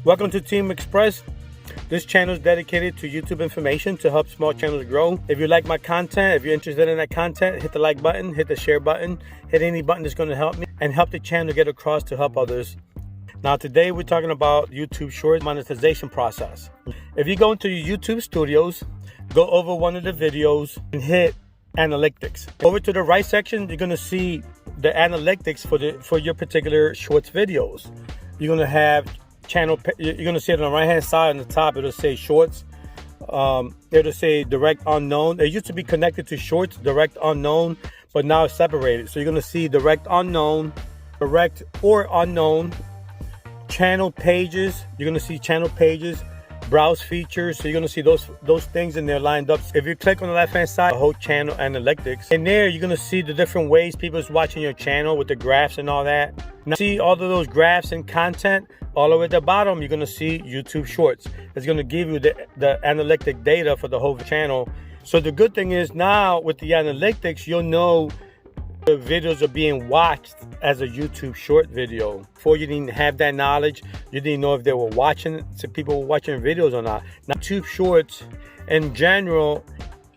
Welcome to Team Express. This channel is dedicated to YouTube information to help small channels grow. If you like my content, if you're interested in that content, hit the like button, hit the share button, hit any button that's going to help me and help the channel get across to help others. Now today we're talking about YouTube Shorts monetization process. If you go into your YouTube studios, go over one of the videos and hit analytics. Over to the right section, you're going to see the analytics for your particular Shorts videos. You're going to have channel, you're going to see it on the right hand side on the top. It'll say Shorts, it'll say direct unknown. It used to be connected to Shorts, direct unknown, but now it's separated. So you're going to see direct unknown, direct or unknown, channel pages. You're going to see channel pages, browse features. So you're going to see those things in there lined up. If you click on the left hand side, the whole channel analytics, in there you're going to see the different ways people is watching your channel with the graphs and all that. Now see all of those graphs and content. All the way at the bottom, you're going to see YouTube Shorts. It's going to give you the analytic data for the whole channel. So the good thing is now with the analytics, you'll know the videos are being watched as a YouTube short video. Before you didn't have that knowledge, you didn't know if they were watching, if people were watching videos or not. Now YouTube Shorts in general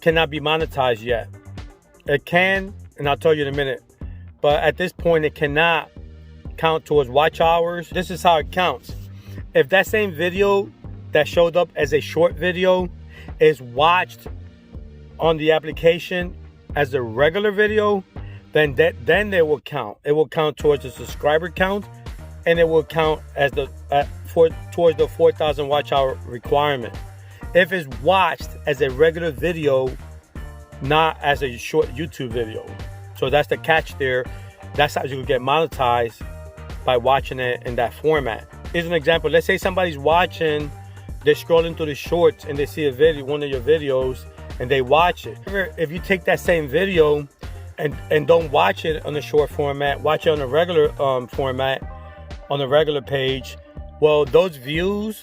cannot be monetized yet. It can, and I'll tell you in a minute. But at this point, it cannot count towards watch hours. This is how it counts. If that same video that showed up as a short video is watched on the application as a regular video, then they will count. It will count towards the subscriber count, and it will count as towards the 4,000 watch hour requirement. If it's watched as a regular video, not as a short YouTube video. So that's the catch there. That's how you can get monetized, by watching it in that format. Here's an example. Let's say somebody's watching, they're scrolling through the shorts and they see a video, one of your videos, and they watch it. If you take that same video and don't watch it on the short format, watch it on the regular format, on the regular page, well, those views,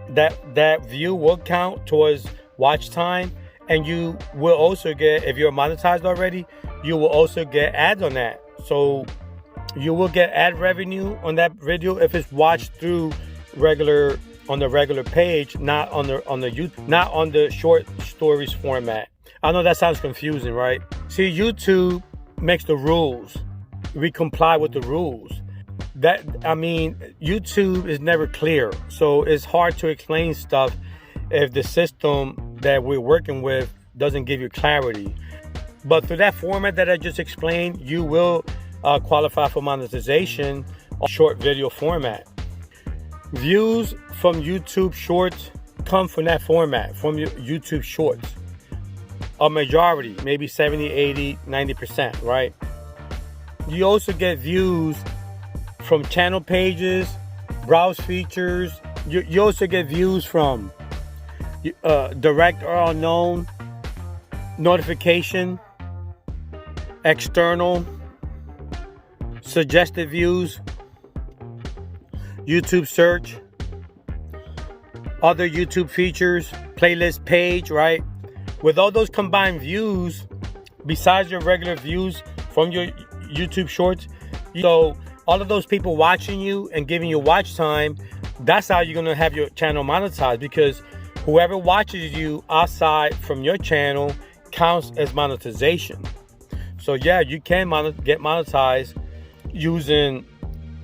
that view will count towards watch time, and you will also get, if you're monetized already, you will also get ads on that. So you will get ad revenue on that video if it's watched through on the regular page, not on the YouTube, not on the short stories format. I know that sounds confusing, right? See, YouTube makes the rules. We comply with the rules. YouTube is never clear, so it's hard to explain stuff if the system that we're working with doesn't give you clarity. But through that format that I just explained, you will qualify for monetization on short video format. Views from YouTube Shorts come from that format, from your YouTube Shorts. A majority, maybe 70, 80, 90%, right? You also get views from channel pages, browse features. You also get views from direct or unknown, notification, external, suggested views, YouTube search, other YouTube features, playlist page, right? With all those combined views, besides your regular views from your YouTube Shorts, so all of those people watching you and giving you watch time, that's how you're going to have your channel monetized, because whoever watches you outside from your channel counts as monetization. So yeah, you can get monetized using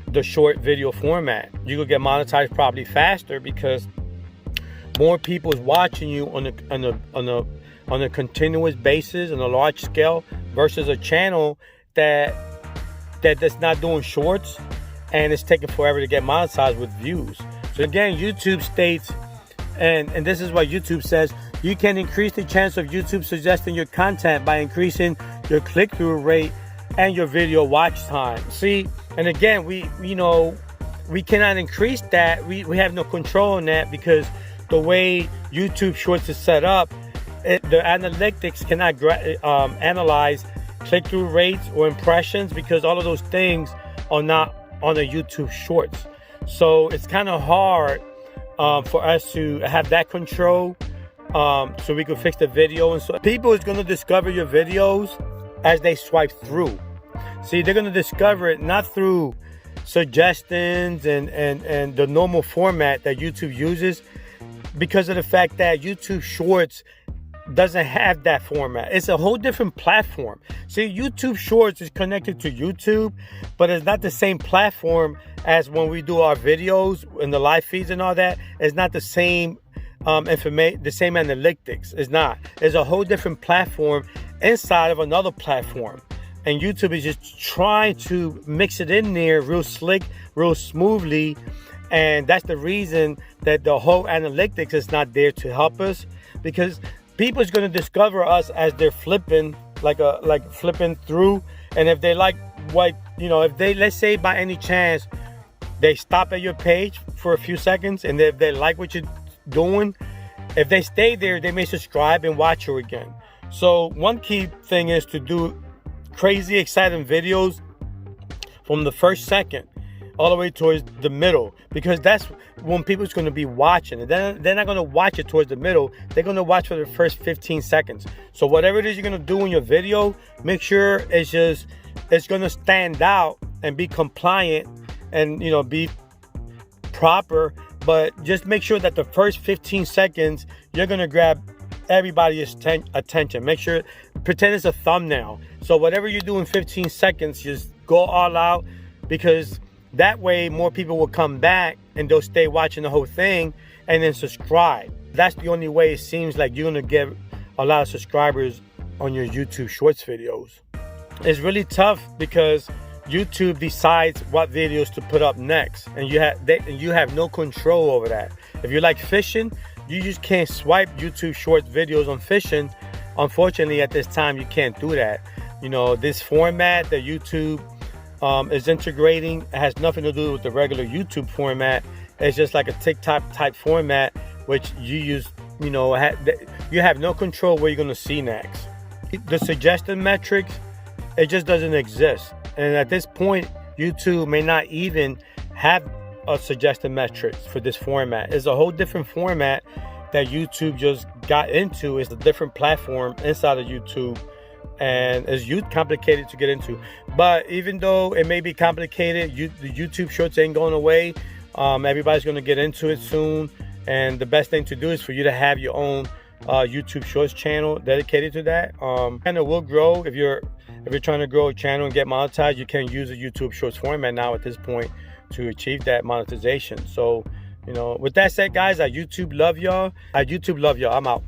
the short video format. You could get monetized probably faster because more people is watching you on a continuous basis, on a large scale, versus a channel that's not doing shorts and it's taking forever to get monetized with views. So again, YouTube states, and this is what YouTube says, you can increase the chance of YouTube suggesting your content by increasing your click-through rate and your video watch time. See, and again, we cannot increase that. We have no control on that, because the way YouTube Shorts is set up, the analytics cannot analyze click-through rates or impressions, because all of those things are not on the YouTube Shorts. So it's kind of hard for us to have that control, so we can fix the video. And so people is going to discover your videos as they swipe through. See, they're going to discover it not through suggestions and the normal format that YouTube uses, because of the fact that YouTube Shorts doesn't have that format. It's a whole different platform. See, YouTube Shorts is connected to YouTube, but it's not the same platform as when we do our videos and the live feeds and all that. It's not the same information, the same analytics. It's not. It's a whole different platform inside of another platform. And YouTube is just trying to mix it in there real slick, real smoothly. And that's the reason that the whole analytics is not there to help us, because people is going to discover us as they're flipping, like flipping through. And if they like what, if they, let's say by any chance, they stop at your page for a few seconds, and if they like what you're doing, if they stay there, they may subscribe and watch you again. So one key thing is to do crazy exciting videos from the first second all the way towards the middle, because that's when people's going to be watching. And then they're not going to watch it towards the middle. They're going to watch for the first 15 seconds. So whatever it is you're going to do in your video, make sure it's going to stand out and be compliant and, be proper. But just make sure that the first 15 seconds, you're going to grab everybody's attention. Make sure, pretend it's a thumbnail. So whatever you do in 15 seconds, just go all out, because that way more people will come back and they'll stay watching the whole thing and then subscribe. That's the only way it seems like you're going to get a lot of subscribers on your YouTube Shorts videos. It's really tough because YouTube decides what videos to put up next, and you have no control over that. If you like fishing, you just can't swipe YouTube Shorts videos on fishing. Unfortunately, at this time, you can't do that. This format that YouTube is integrating has nothing to do with the regular YouTube format. It's just like a TikTok type format, which you use, you have no control where you're going to see next. The suggested metrics, it just doesn't exist. And at this point, YouTube may not even have a suggested metrics for this format. It's a whole different format that YouTube just got into. It's a different platform inside of YouTube, and it's complicated to get into. But even though it may be complicated, the YouTube Shorts ain't going away. Everybody's going to get into it soon, and the best thing to do is for you to have your own YouTube Shorts channel dedicated to that. And it will grow. If you're trying to grow a channel and get monetized, you can use a YouTube Shorts format now at this point to achieve that monetization. So, with that said, guys, I YouTube love y'all. I'm out.